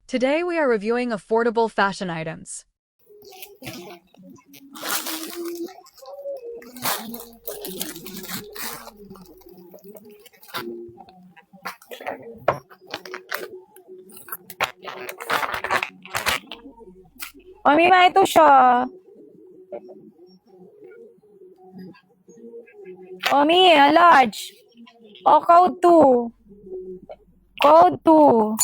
Today we are reviewing affordable fashion items. O, may mga ito siya. O, may large. O, code 2. Code 2.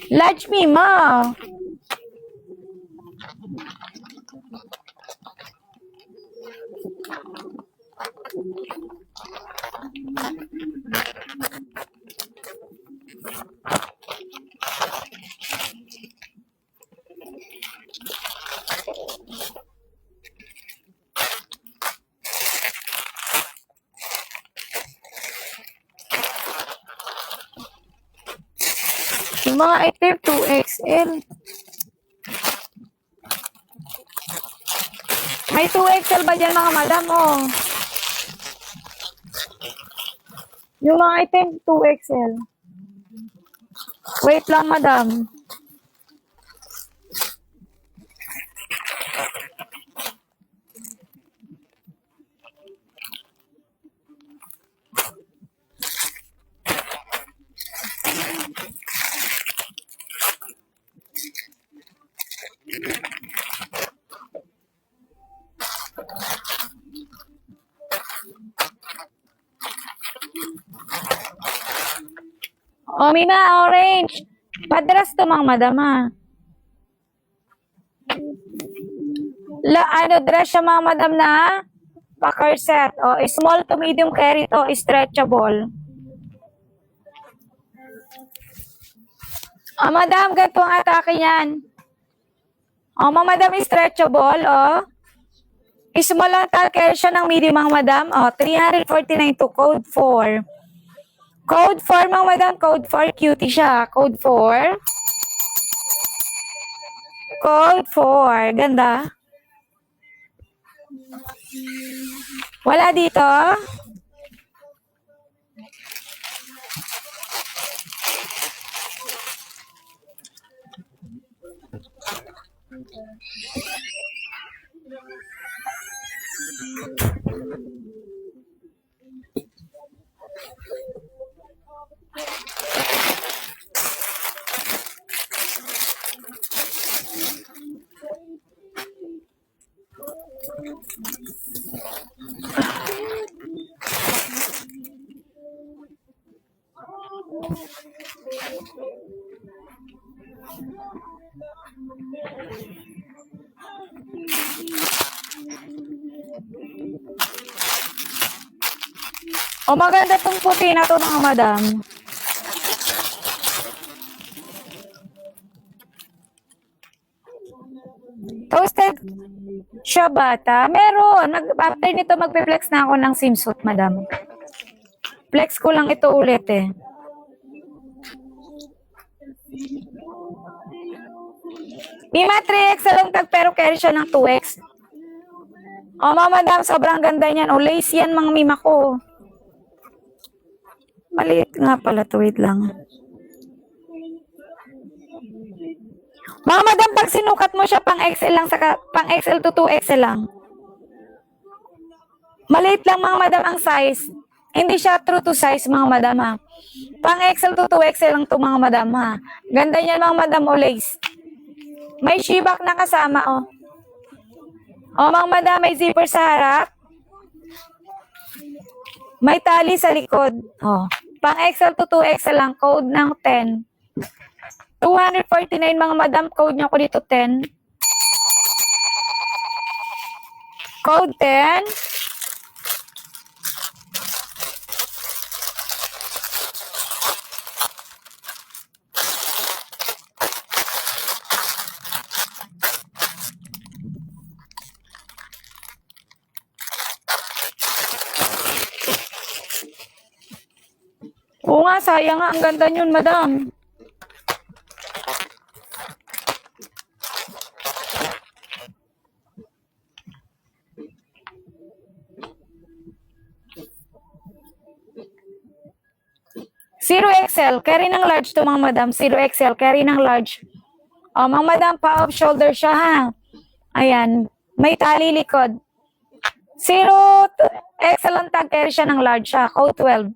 Large me, ma. Yung mga item 2XL. May 2XL ba dyan mga madam? Oh. Yung mga item 2XL. Wait lang madam. O, may mga orange. Padras to mga madam ha. Dress siya mga madam na packer set. O, small to medium carry to, stretchable. O, madam, ganito ang atake niyan. O, mga madam, stretchable, o. Small lang carry siya ng medium mga madam. O, 349 to code 4. Code 4 mga madam, code 4, cutie siya. Code 4. Code 4, ganda. Wala dito. O, maganda itong puti na to mga madam. Toasted siya bata. Meron. After nito, magpe-flex na ako ng swimsuit, madam. Flex ko lang ito ulit eh. Mima 3X lang tag pero carry siya ng 2X. O, mga madam, sobrang ganda niyan. O, lace yan mga mima ko. Maliit nga pala to, wait lang. Mga madam, pag sinukat mo siya pang XL lang, pang XL to 2XL lang. Maliit lang mga madam ang size. Hindi siya true to size mga madam ha. Pang XL to 2XL lang to mga madam ha. Ganda niyan mga madam o lace. May shibak na kasama o. O mga madam, may zipper sa harap. May tali sa likod. O. Pang XL to 2XL lang, code ng 10. 249 mga madam, code niyo ko dito 10. Code 10. Oo nga, sayang nga. Ang ganda yun, madam. 0XL, carry ng large to mga madam. 0XL, carry ng large. O, mga madam, pa-off shoulder siya ha. Ayan, may tali likod. 0XL ang tag, carry siya ng large ha. Code 12.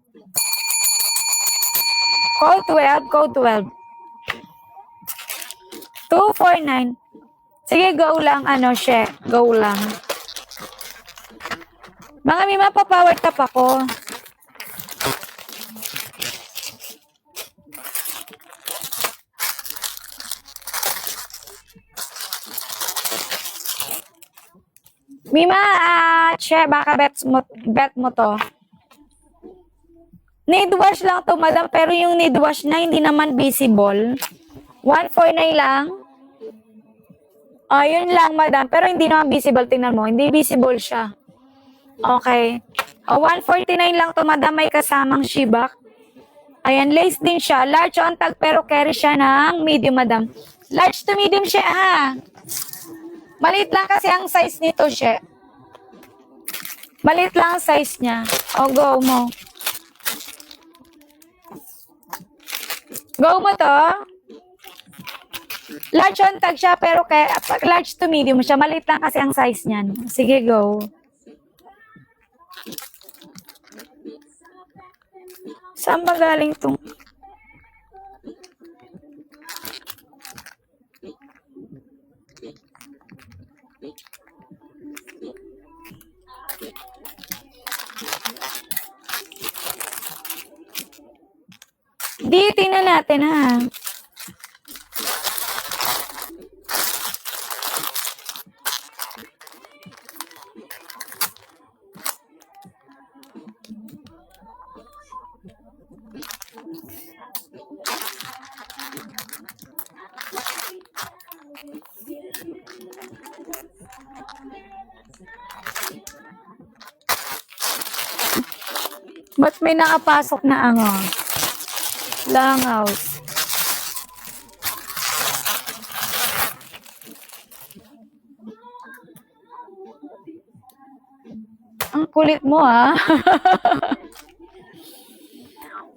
Code 12, code 12. 249. Sige, go lang. Ano siya? Go lang. Mga may mapapower tap ako. Mima, che, baka bet mo to. Need wash lang to, madam, pero yung need wash na hindi naman visible. 149 lang. Yun lang, madam, pero hindi naman visible. Tingnan mo, hindi visible siya. Okay. 149 lang to, madam, may kasamang shibak. Ayan, lace din siya. Large on tag, pero carry siya ng medium, madam. Large to medium siya, ha? Maliit lang kasi ang size nito siya. Maliit lang ang size niya. O, go mo. Go mo to. Large on tag siya, pero large to medium siya. Maliit lang kasi ang size niyan. Sige, go. Saan ba galing itong? Di, tingnan natin ha. Ba't may nakapasok na langhouse? Ang kulit mo, ha?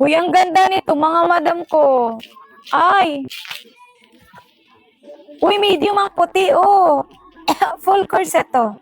Uy, ang ganda nito, mga madam ko. Ay! Uy, medium ang puti, oh. Full corset to.